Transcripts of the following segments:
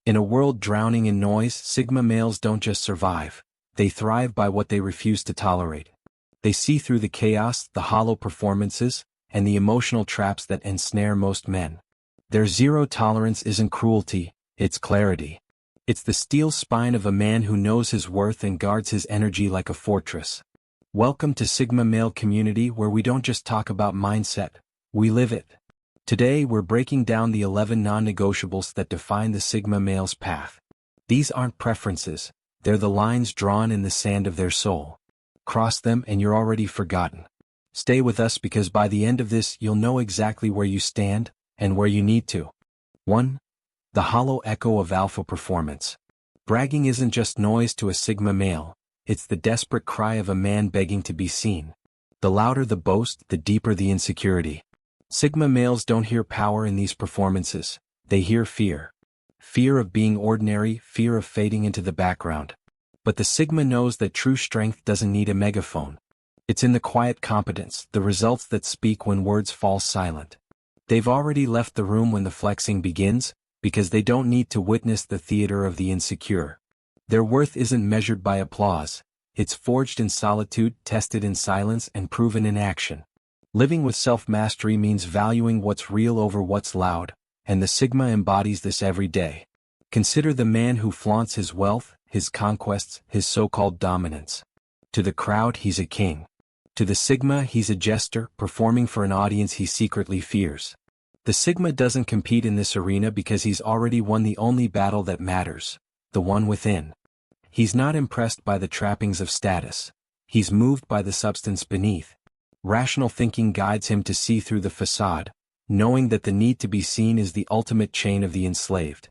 In a world drowning in noise, Sigma males don't just survive, they thrive by what they refuse to tolerate. They see through the chaos, the hollow performances, and the emotional traps that ensnare most men. Their zero tolerance isn't cruelty, it's clarity. It's the steel spine of a man who knows his worth and guards his energy like a fortress. Welcome to Sigma Male Community, where we don't just talk about mindset, we live it. Today we're breaking down the 11 non-negotiables that define the Sigma male's path. These aren't preferences, they're the lines drawn in the sand of their soul. Cross them and you're already forgotten. Stay with us because by the end of this you'll know exactly where you stand, and where you need to. 1. The hollow echo of alpha performance. Bragging isn't just noise to a Sigma male, it's the desperate cry of a man begging to be seen. The louder the boast, the deeper the insecurity. Sigma males don't hear power in these performances, they hear fear. Fear of being ordinary, fear of fading into the background. But the Sigma knows that true strength doesn't need a megaphone. It's in the quiet competence, the results that speak when words fall silent. They've already left the room when the flexing begins, because they don't need to witness the theater of the insecure. Their worth isn't measured by applause, it's forged in solitude, tested in silence, and proven in action. Living with self-mastery means valuing what's real over what's loud, and the Sigma embodies this every day. Consider the man who flaunts his wealth, his conquests, his so-called dominance. To the crowd, he's a king. To the Sigma, he's a jester, performing for an audience he secretly fears. The Sigma doesn't compete in this arena because he's already won the only battle that matters, the one within. He's not impressed by the trappings of status. He's moved by the substance beneath. Rational thinking guides him to see through the facade, knowing that the need to be seen is the ultimate chain of the enslaved.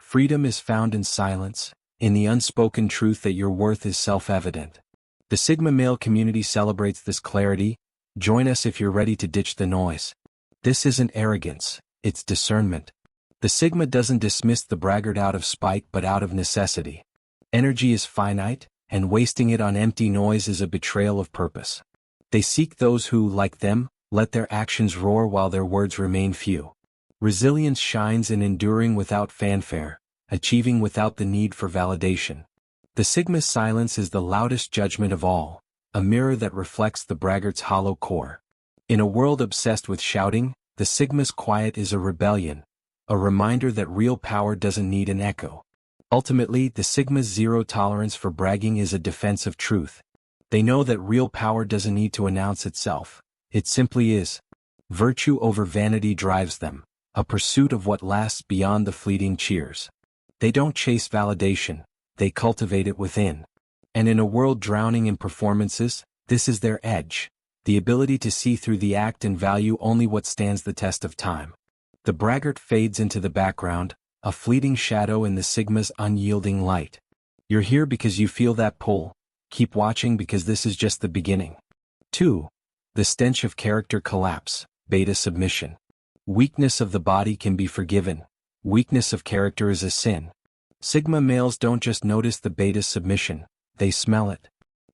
Freedom is found in silence, in the unspoken truth that your worth is self-evident. The Sigma male community celebrates this clarity. Join us if you're ready to ditch the noise. This isn't arrogance, it's discernment. The Sigma doesn't dismiss the braggart out of spite but out of necessity. Energy is finite, and wasting it on empty noise is a betrayal of purpose. They seek those who, like them, let their actions roar while their words remain few. Resilience shines in enduring without fanfare, achieving without the need for validation. The Sigma's silence is the loudest judgment of all, a mirror that reflects the braggart's hollow core. In a world obsessed with shouting, the Sigma's quiet is a rebellion, a reminder that real power doesn't need an echo. Ultimately, the Sigma's zero tolerance for bragging is a defense of truth. They know that real power doesn't need to announce itself, it simply is. Virtue over vanity drives them, a pursuit of what lasts beyond the fleeting cheers. They don't chase validation, they cultivate it within. And in a world drowning in performances, this is their edge, the ability to see through the act and value only what stands the test of time. The braggart fades into the background, a fleeting shadow in the Sigma's unyielding light. You're here because you feel that pull. Keep watching because this is just the beginning. 2. The stench of character collapse, beta submission. Weakness of the body can be forgiven. Weakness of character is a sin. Sigma males don't just notice the beta submission, they smell it.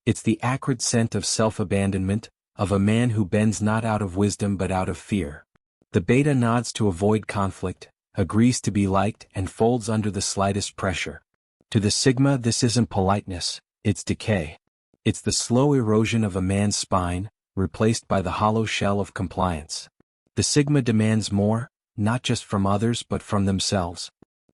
It's the acrid scent of self-abandonment, of a man who bends not out of wisdom but out of fear. The beta nods to avoid conflict, agrees to be liked, and folds under the slightest pressure. To the Sigma, this isn't politeness, it's decay. It's the slow erosion of a man's spine, replaced by the hollow shell of compliance. The Sigma demands more, not just from others but from themselves.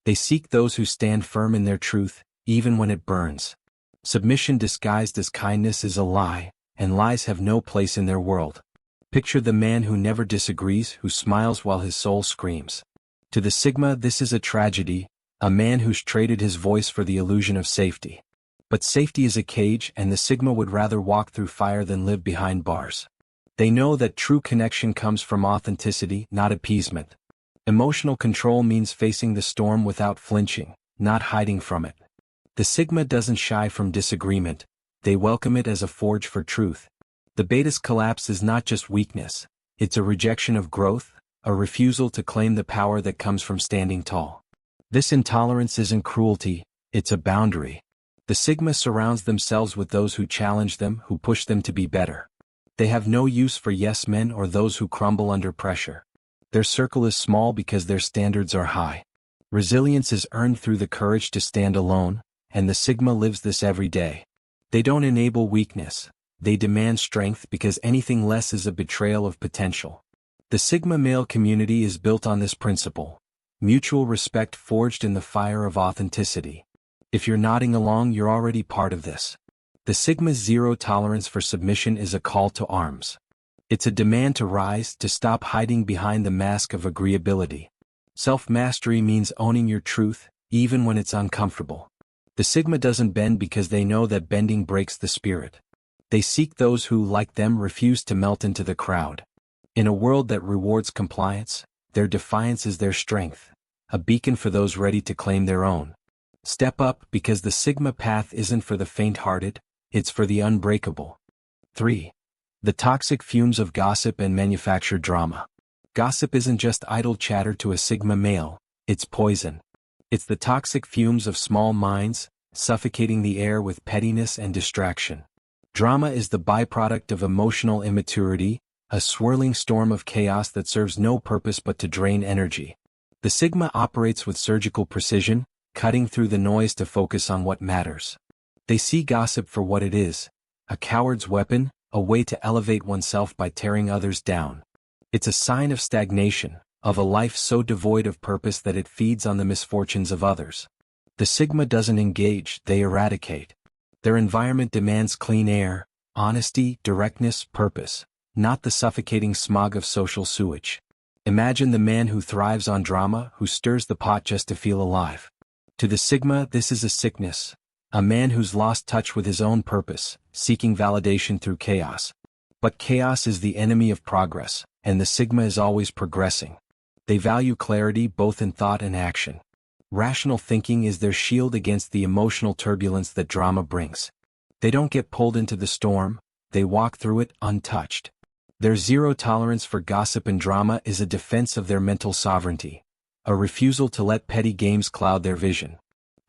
They seek those who stand firm in their truth, even when it burns. Submission disguised as kindness is a lie, and lies have no place in their world. Picture the man who never disagrees, who smiles while his soul screams. To the Sigma, this is a tragedy, a man who's traded his voice for the illusion of safety. But safety is a cage, and the Sigma would rather walk through fire than live behind bars. They know that true connection comes from authenticity, not appeasement. Emotional control means facing the storm without flinching, not hiding from it. The Sigma doesn't shy from disagreement, they welcome it as a forge for truth. The beta's collapse is not just weakness, it's a rejection of growth, a refusal to claim the power that comes from standing tall. This intolerance isn't cruelty, it's a boundary. The Sigma surrounds themselves with those who challenge them, who push them to be better. They have no use for yes men or those who crumble under pressure. Their circle is small because their standards are high. Resilience is earned through the courage to stand alone, and the Sigma lives this every day. They don't enable weakness, they demand strength because anything less is a betrayal of potential. The Sigma male community is built on this principle. Mutual respect forged in the fire of authenticity. If you're nodding along, you're already part of this. The Sigma's zero tolerance for submission is a call to arms. It's a demand to rise, to stop hiding behind the mask of agreeability. Self-mastery means owning your truth, even when it's uncomfortable. The Sigma doesn't bend because they know that bending breaks the spirit. They seek those who, like them, refuse to melt into the crowd. In a world that rewards compliance, their defiance is their strength, a beacon for those ready to claim their own. Step up because the Sigma path isn't for the faint-hearted, it's for the unbreakable. 3. The toxic fumes of gossip and manufactured drama. Gossip isn't just idle chatter to a Sigma male, it's poison. It's the toxic fumes of small minds, suffocating the air with pettiness and distraction. Drama is the byproduct of emotional immaturity, a swirling storm of chaos that serves no purpose but to drain energy. The Sigma operates with surgical precision, cutting through the noise to focus on what matters. They see gossip for what it is, a coward's weapon, a way to elevate oneself by tearing others down. It's a sign of stagnation, of a life so devoid of purpose that it feeds on the misfortunes of others. The Sigma doesn't engage, they eradicate. Their environment demands clean air, honesty, directness, purpose, not the suffocating smog of social sewage. Imagine the man who thrives on drama, who stirs the pot just to feel alive. To the Sigma, this is a sickness, a man who's lost touch with his own purpose, seeking validation through chaos. But chaos is the enemy of progress, and the Sigma is always progressing. They value clarity both in thought and action. Rational thinking is their shield against the emotional turbulence that drama brings. They don't get pulled into the storm, they walk through it untouched. Their zero tolerance for gossip and drama is a defense of their mental sovereignty, a refusal to let petty games cloud their vision.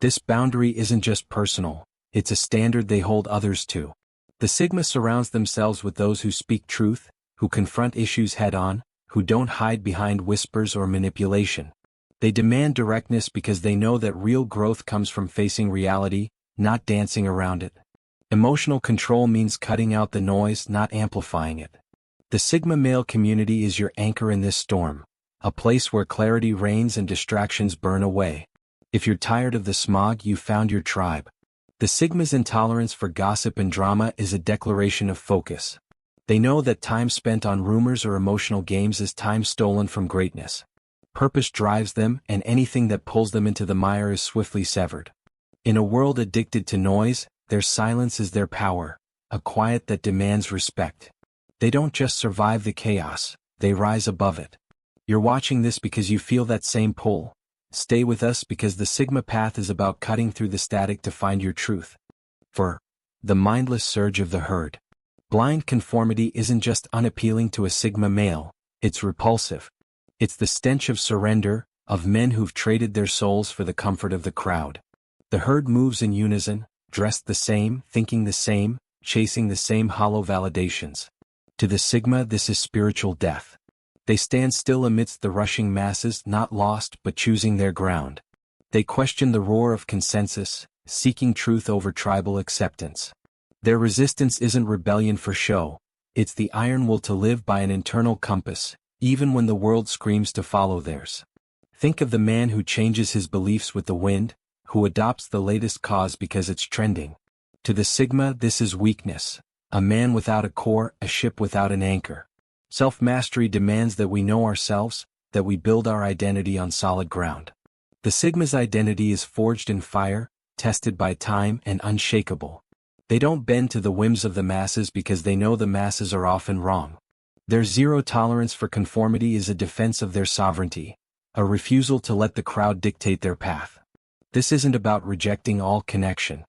This boundary isn't just personal, it's a standard they hold others to. The Sigma surrounds themselves with those who speak truth, who confront issues head-on, who don't hide behind whispers or manipulation. They demand directness because they know that real growth comes from facing reality, not dancing around it. Emotional control means cutting out the noise, not amplifying it. The Sigma male community is your anchor in this storm, a place where clarity reigns and distractions burn away. If you're tired of the smog, you found your tribe. The Sigma's intolerance for gossip and drama is a declaration of focus. They know that time spent on rumors or emotional games is time stolen from greatness. Purpose drives them, and anything that pulls them into the mire is swiftly severed. In a world addicted to noise, their silence is their power, a quiet that demands respect. They don't just survive the chaos, they rise above it. You're watching this because you feel that same pull. Stay with us because the Sigma path is about cutting through the static to find your truth. For the mindless surge of the herd. Blind conformity isn't just unappealing to a Sigma male, it's repulsive. It's the stench of surrender, of men who've traded their souls for the comfort of the crowd. The herd moves in unison, dressed the same, thinking the same, chasing the same hollow validations. To the Sigma, this is spiritual death. They stand still amidst the rushing masses, not lost but choosing their ground. They question the roar of consensus, seeking truth over tribal acceptance. Their resistance isn't rebellion for show, it's the iron will to live by an internal compass, even when the world screams to follow theirs. Think of the man who changes his beliefs with the wind, who adopts the latest cause because it's trending. To the Sigma, this is weakness, a man without a core, a ship without an anchor. Self-mastery demands that we know ourselves, that we build our identity on solid ground. The Sigma's identity is forged in fire, tested by time, and unshakable. They don't bend to the whims of the masses because they know the masses are often wrong. Their zero tolerance for conformity is a defense of their sovereignty, a refusal to let the crowd dictate their path. This isn't about rejecting all connection.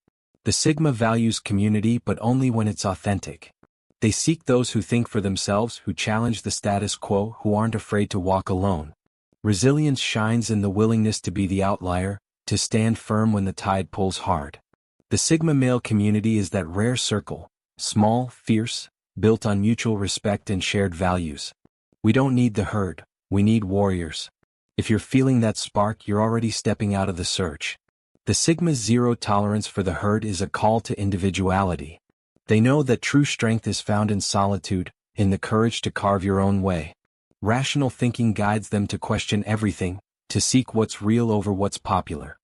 The Sigma values community but only when it's authentic. They seek those who think for themselves, who challenge the status quo, who aren't afraid to walk alone. Resilience shines in the willingness to be the outlier, to stand firm when the tide pulls hard. The Sigma male community is that rare circle, small, fierce, built on mutual respect and shared values. We don't need the herd, we need warriors. If you're feeling that spark, you're already stepping out of the search. The Sigma's zero tolerance for the herd is a call to individuality. They know that true strength is found in solitude, in the courage to carve your own way. Rational thinking guides them to question everything, to seek what's real over what's popular.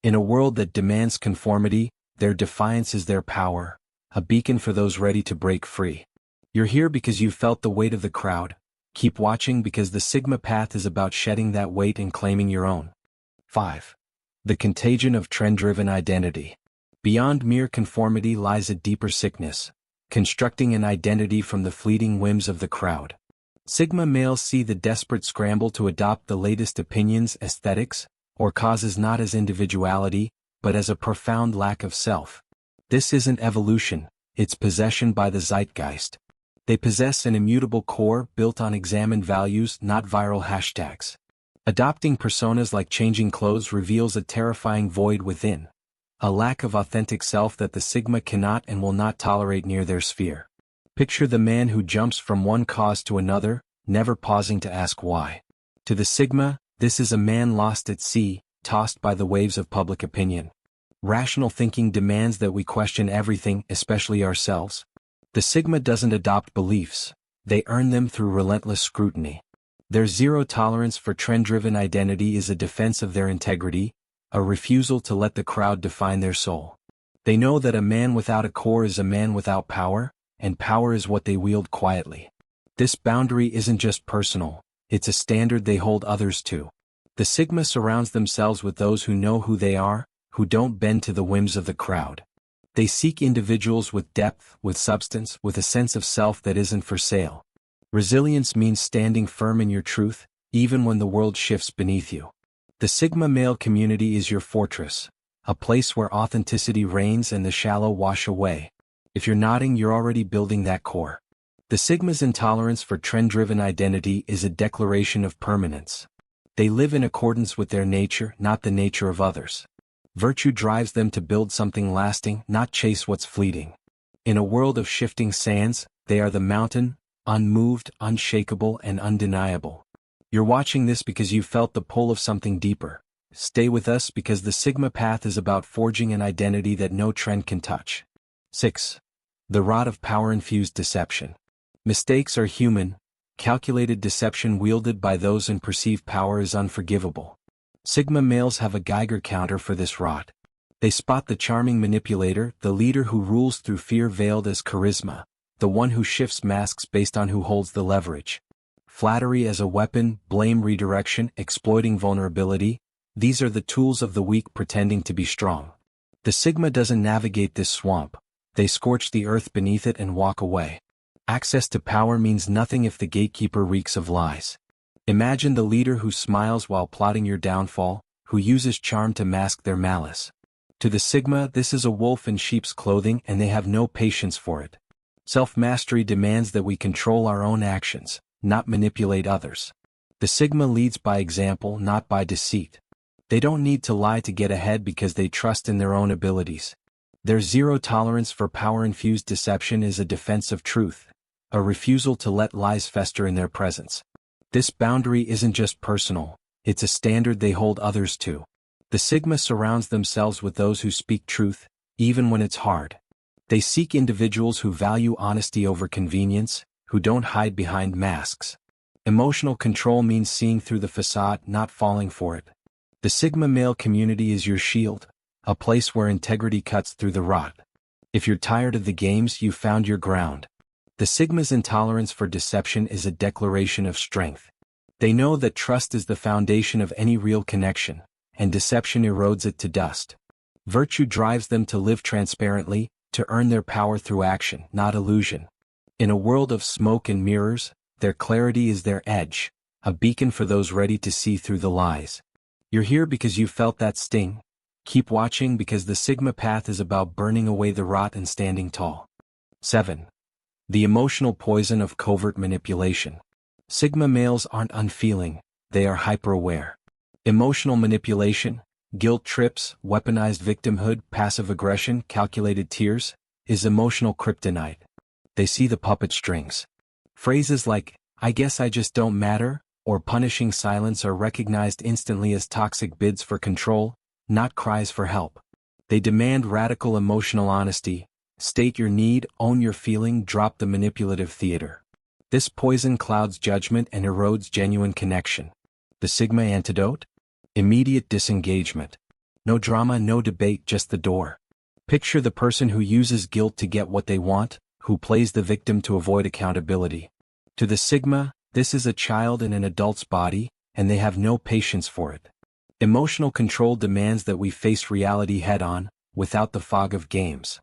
In a world that demands conformity, their defiance is their power, a beacon for those ready to break free. You're here because you felt the weight of the crowd. Keep watching because the Sigma path is about shedding that weight and claiming your own. 5. The contagion of trend-driven identity. Beyond mere conformity lies a deeper sickness, constructing an identity from the fleeting whims of the crowd. Sigma males see the desperate scramble to adopt the latest opinions, aesthetics, or causes not as individuality, but as a profound lack of self. This isn't evolution, it's possession by the zeitgeist. They possess an immutable core built on examined values, not viral hashtags. Adopting personas like changing clothes reveals a terrifying void within, a lack of authentic self that the Sigma cannot and will not tolerate near their sphere. Picture the man who jumps from one cause to another, never pausing to ask why. To the Sigma, this is a man lost at sea, tossed by the waves of public opinion. Rational thinking demands that we question everything, especially ourselves. The Sigma doesn't adopt beliefs, they earn them through relentless scrutiny. Their zero tolerance for trend-driven identity is a defense of their integrity, a refusal to let the crowd define their soul. They know that a man without a core is a man without power, and power is what they wield quietly. This boundary isn't just personal, it's a standard they hold others to. The Sigma surrounds themselves with those who know who they are, who don't bend to the whims of the crowd. They seek individuals with depth, with substance, with a sense of self that isn't for sale. Resilience means standing firm in your truth, even when the world shifts beneath you. The Sigma male community is your fortress, a place where authenticity reigns and the shallow wash away. If you're nodding, you're already building that core. The Sigma's intolerance for trend-driven identity is a declaration of permanence. They live in accordance with their nature, not the nature of others. Virtue drives them to build something lasting, not chase what's fleeting. In a world of shifting sands, they are the mountain, unmoved, unshakable, and undeniable. You're watching this because you felt the pull of something deeper. Stay with us because the Sigma path is about forging an identity that no trend can touch. 6. The Rot of Power-Infused Deception. Mistakes are human. Calculated deception wielded by those in perceived power is unforgivable. Sigma males have a Geiger counter for this rot. They spot the charming manipulator, the leader who rules through fear veiled as charisma, the one who shifts masks based on who holds the leverage. Flattery as a weapon, blame redirection, exploiting vulnerability, these are the tools of the weak pretending to be strong. The Sigma doesn't navigate this swamp, they scorch the earth beneath it and walk away. Access to power means nothing if the gatekeeper reeks of lies. Imagine the leader who smiles while plotting your downfall, who uses charm to mask their malice. To the Sigma, this is a wolf in sheep's clothing and they have no patience for it. Self-mastery demands that we control our own actions, not manipulate others. The Sigma leads by example, not by deceit. They don't need to lie to get ahead because they trust in their own abilities. Their zero tolerance for power-infused deception is a defense of truth, a refusal to let lies fester in their presence. This boundary isn't just personal, it's a standard they hold others to. The Sigma surrounds themselves with those who speak truth, even when it's hard. They seek individuals who value honesty over convenience, who don't hide behind masks. Emotional control means seeing through the facade, not falling for it. The Sigma male community is your shield, a place where integrity cuts through the rot. If you're tired of the games, you found your ground. The Sigma's intolerance for deception is a declaration of strength. They know that trust is the foundation of any real connection, and deception erodes it to dust. Virtue drives them to live transparently, to earn their power through action, not illusion. In a world of smoke and mirrors, their clarity is their edge, a beacon for those ready to see through the lies. You're here because you felt that sting. Keep watching because the Sigma path is about burning away the rot and standing tall. 7. The emotional poison of covert manipulation. Sigma males aren't unfeeling, they are hyper-aware. Emotional manipulation, guilt trips, weaponized victimhood, passive aggression, calculated tears, is emotional kryptonite. They see the puppet strings. Phrases like, "I guess I just don't matter," or punishing silence are recognized instantly as toxic bids for control, not cries for help. They demand radical emotional honesty. State your need, own your feeling, drop the manipulative theater. This poison clouds judgment and erodes genuine connection. The Sigma antidote? Immediate disengagement. No drama, no debate, just the door. Picture the person who uses guilt to get what they want, who plays the victim to avoid accountability. To the Sigma, this is a child in an adult's body, and they have no patience for it. Emotional control demands that we face reality head-on, without the fog of games.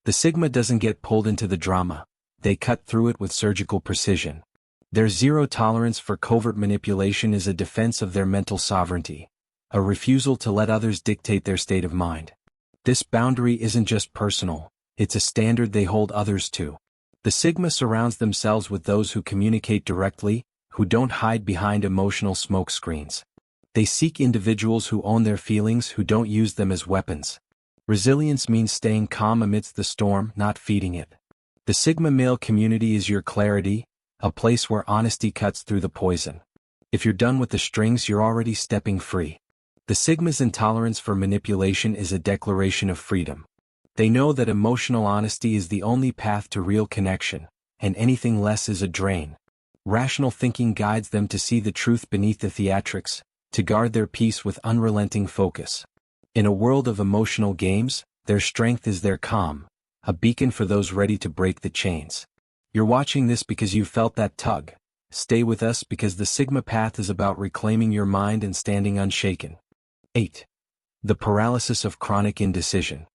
The Sigma doesn't get pulled into the drama. They cut through it with surgical precision. Their zero tolerance for covert manipulation is a defense of their mental sovereignty, a refusal to let others dictate their state of mind. This boundary isn't just personal, it's a standard they hold others to. The Sigma surrounds themselves with those who communicate directly, who don't hide behind emotional smokescreens. They seek individuals who own their feelings, who don't use them as weapons. Resilience means staying calm amidst the storm, not feeding it. The Sigma male community is your clarity, a place where honesty cuts through the poison. If you're done with the strings, you're already stepping free. The Sigma's intolerance for manipulation is a declaration of freedom. They know that emotional honesty is the only path to real connection, and anything less is a drain. Rational thinking guides them to see the truth beneath the theatrics, to guard their peace with unrelenting focus. In a world of emotional games, their strength is their calm, a beacon for those ready to break the chains. You're watching this because you felt that tug. Stay with us because the Sigma path is about reclaiming your mind and standing unshaken. 8. The paralysis of chronic indecision.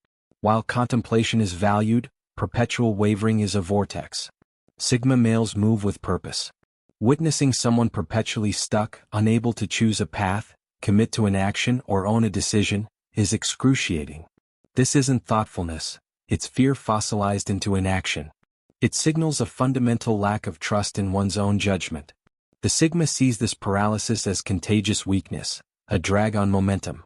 While contemplation is valued, perpetual wavering is a vortex. Sigma males move with purpose. Witnessing someone perpetually stuck, unable to choose a path, commit to an action, or own a decision, is excruciating. This isn't thoughtfulness, it's fear fossilized into inaction. It signals a fundamental lack of trust in one's own judgment. The Sigma sees this paralysis as contagious weakness, a drag on momentum.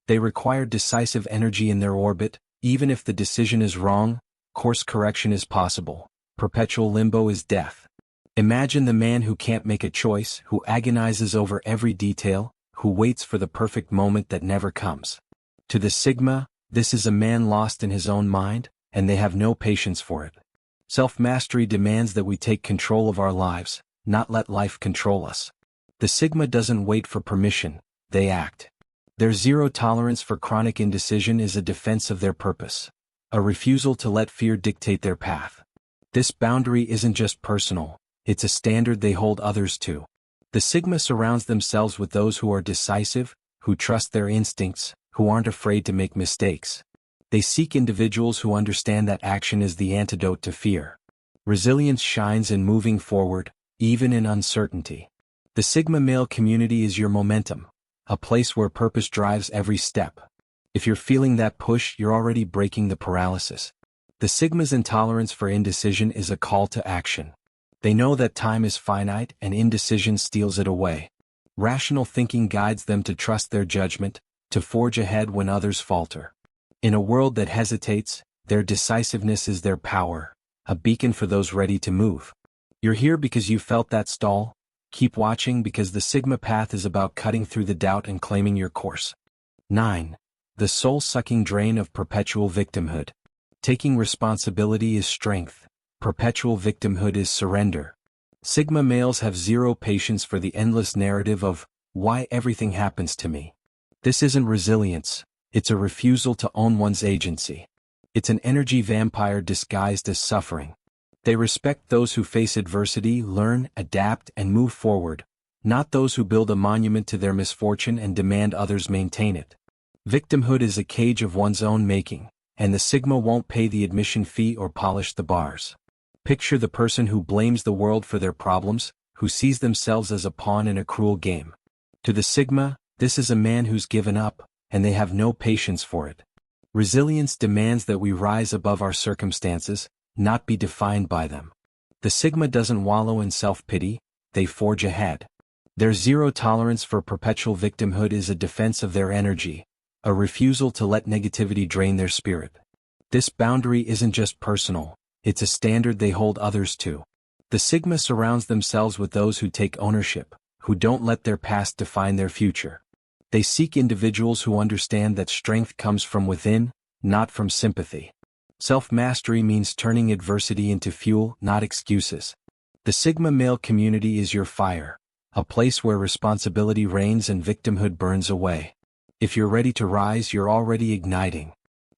They require decisive energy in their orbit. Even if the decision is wrong, course correction is possible. Perpetual limbo is death. Imagine the man who can't make a choice, who agonizes over every detail, who waits for the perfect moment that never comes. To the Sigma, this is a man lost in his own mind, and they have no patience for it. Self-mastery demands that we take control of our lives, not let life control us. The Sigma doesn't wait for permission, they act. Their zero tolerance for chronic indecision is a defense of their purpose, a refusal to let fear dictate their path. This boundary isn't just personal, it's a standard they hold others to. The Sigma surrounds themselves with those who are decisive, who trust their instincts, who aren't afraid to make mistakes. They seek individuals who understand that action is the antidote to fear. Resilience shines in moving forward, even in uncertainty. The Sigma male community is your momentum, a place where purpose drives every step. If you're feeling that push, you're already breaking the paralysis. The Sigma's intolerance for indecision is a call to action. They know that time is finite and indecision steals it away. Rational thinking guides them to trust their judgment, to forge ahead when others falter. In a world that hesitates, their decisiveness is their power, a beacon for those ready to move. You're here because you felt that stall. Keep watching because the Sigma path is about cutting through the doubt and claiming your course. 9. The soul-sucking drain of perpetual victimhood. Taking responsibility is strength. Perpetual victimhood is surrender. Sigma males have zero patience for the endless narrative of, why everything happens to me. This isn't resilience, it's a refusal to own one's agency. It's an energy vampire disguised as suffering. They respect those who face adversity, learn, adapt, and move forward, not those who build a monument to their misfortune and demand others maintain it. Victimhood is a cage of one's own making, and the Sigma won't pay the admission fee or polish the bars. Picture the person who blames the world for their problems, who sees themselves as a pawn in a cruel game. To the Sigma, this is a man who's given up, and they have no patience for it. Resilience demands that we rise above our circumstances, not be defined by them. The Sigma doesn't wallow in self-pity, they forge ahead. Their zero tolerance for perpetual victimhood is a defense of their energy, a refusal to let negativity drain their spirit. This boundary isn't just personal, it's a standard they hold others to. The Sigma surrounds themselves with those who take ownership, who don't let their past define their future. They seek individuals who understand that strength comes from within, not from sympathy. Self-mastery means turning adversity into fuel, not excuses. The Sigma male community is your fire, a place where responsibility reigns and victimhood burns away. If you're ready to rise, you're already igniting.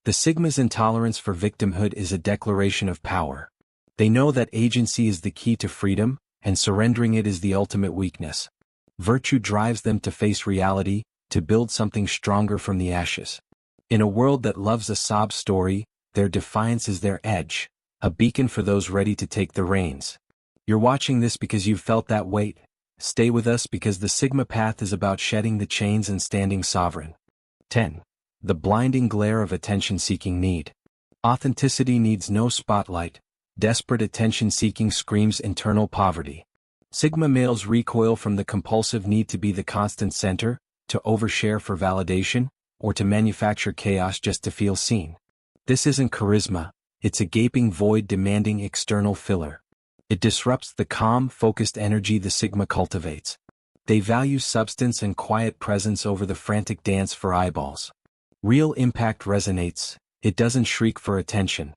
The Sigma's intolerance for victimhood is a declaration of power. They know that agency is the key to freedom, and surrendering it is the ultimate weakness. Virtue drives them to face reality, to build something stronger from the ashes. In a world that loves a sob story, their defiance is their edge, a beacon for those ready to take the reins. You're watching this because you've felt that weight. Stay with us because the Sigma path is about shedding the chains and standing sovereign. 10. The blinding glare of attention-seeking need. Authenticity needs no spotlight. Desperate attention-seeking screams internal poverty. Sigma males recoil from the compulsive need to be the constant center, to overshare for validation, or to manufacture chaos just to feel seen. This isn't charisma, it's a gaping void demanding external filler. It disrupts the calm, focused energy the Sigma cultivates. They value substance and quiet presence over the frantic dance for eyeballs. Real impact resonates, it doesn't shriek for attention.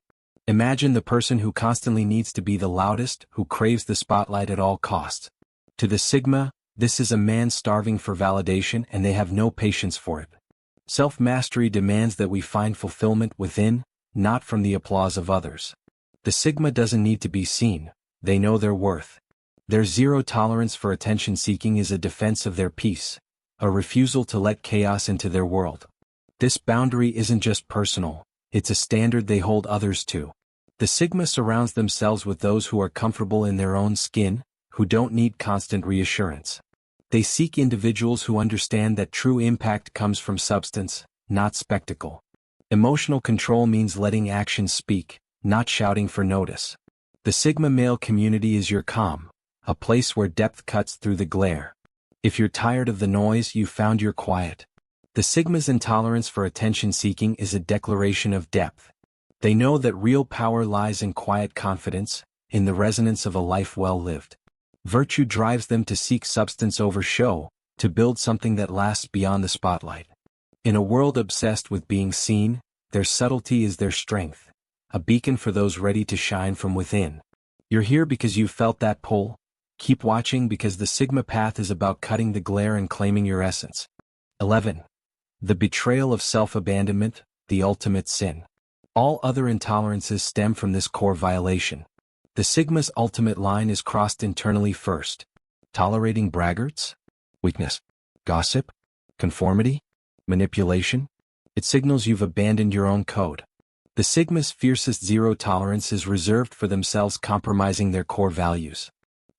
Imagine the person who constantly needs to be the loudest, who craves the spotlight at all costs. To the Sigma, this is a man starving for validation and they have no patience for it. Self-mastery demands that we find fulfillment within, not from the applause of others. The Sigma doesn't need to be seen, they know their worth. Their zero tolerance for attention-seeking is a defense of their peace, a refusal to let chaos into their world. This boundary isn't just personal, it's a standard they hold others to. The Sigma surrounds themselves with those who are comfortable in their own skin, who don't need constant reassurance. They seek individuals who understand that true impact comes from substance, not spectacle. Emotional control means letting actions speak, not shouting for notice. The Sigma male community is your calm, a place where depth cuts through the glare. If you're tired of the noise, you've found your quiet. The Sigma's intolerance for attention-seeking is a declaration of depth. They know that real power lies in quiet confidence, in the resonance of a life well lived. Virtue drives them to seek substance over show, to build something that lasts beyond the spotlight. In a world obsessed with being seen, their subtlety is their strength, a beacon for those ready to shine from within. You're here because you've felt that pull. Keep watching because the Sigma path is about cutting the glare and claiming your essence. 11. The betrayal of self-abandonment, the ultimate sin. All other intolerances stem from this core violation. The Sigma's ultimate line is crossed internally first. Tolerating braggarts? Weakness? Gossip? Conformity? Manipulation? It signals you've abandoned your own code. The Sigma's fiercest zero tolerance is reserved for themselves compromising their core values.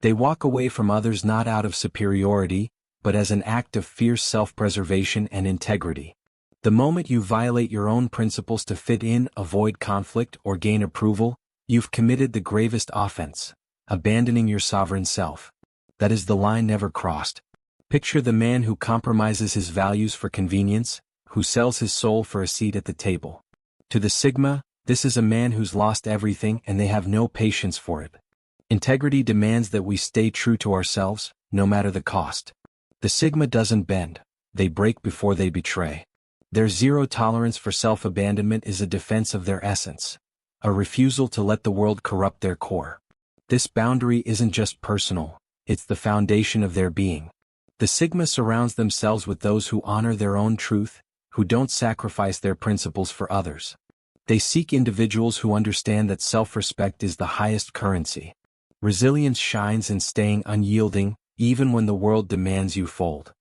They walk away from others not out of superiority, but as an act of fierce self-preservation and integrity. The moment you violate your own principles to fit in, avoid conflict, or gain approval, you've committed the gravest offense, abandoning your sovereign self. That is the line never crossed. Picture the man who compromises his values for convenience, who sells his soul for a seat at the table. To the Sigma, this is a man who's lost everything and they have no patience for it. Integrity demands that we stay true to ourselves, no matter the cost. The Sigma doesn't bend, they break before they betray. Their zero tolerance for self-abandonment is a defense of their essence, a refusal to let the world corrupt their core. This boundary isn't just personal, it's the foundation of their being. The Sigma surrounds themselves with those who honor their own truth, who don't sacrifice their principles for others. They seek individuals who understand that self-respect is the highest currency. Resilience shines in staying unyielding, even when the world demands you fold.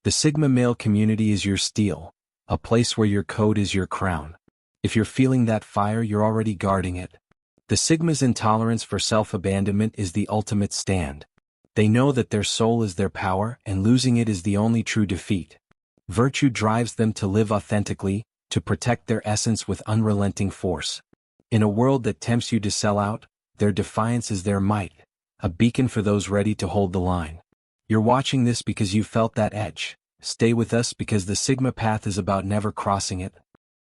The Sigma male community is your steel, a place where your code is your crown. If you're feeling that fire, you're already guarding it. The Sigma's intolerance for self-abandonment is the ultimate stand. They know that their soul is their power and losing it is the only true defeat. Virtue drives them to live authentically, to protect their essence with unrelenting force. In a world that tempts you to sell out, their defiance is their might, a beacon for those ready to hold the line. You're watching this because you felt that edge. Stay with us because the Sigma path is about never crossing it.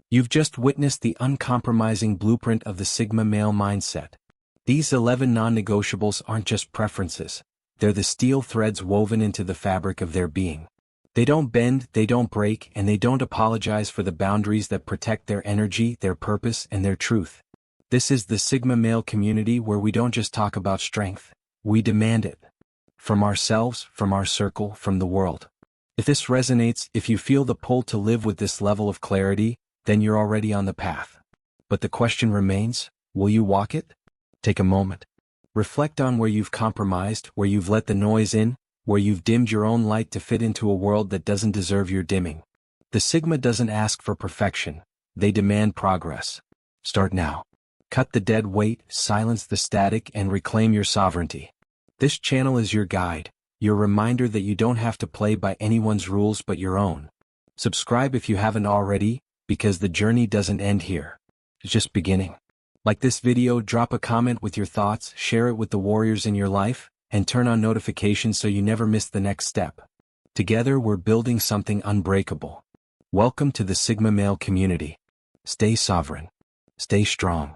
You've just witnessed the uncompromising blueprint of the Sigma male mindset. These 11 non-negotiables aren't just preferences. They're the steel threads woven into the fabric of their being. They don't bend, they don't break, and they don't apologize for the boundaries that protect their energy, their purpose, and their truth. This is the Sigma male community where we don't just talk about strength, we demand it. From ourselves, from our circle, from the world. If this resonates, if you feel the pull to live with this level of clarity, then you're already on the path. But the question remains, will you walk it? Take a moment. Reflect on where you've compromised, where you've let the noise in, where you've dimmed your own light to fit into a world that doesn't deserve your dimming. The Sigma doesn't ask for perfection, they demand progress. Start now. Cut the dead weight, silence the static, and reclaim your sovereignty. This channel is your guide, your reminder that you don't have to play by anyone's rules but your own. Subscribe if you haven't already, because the journey doesn't end here. It's just beginning. Like this video, drop a comment with your thoughts, share it with the warriors in your life, and turn on notifications so you never miss the next step. Together we're building something unbreakable. Welcome to the Sigma male community. Stay sovereign. Stay strong.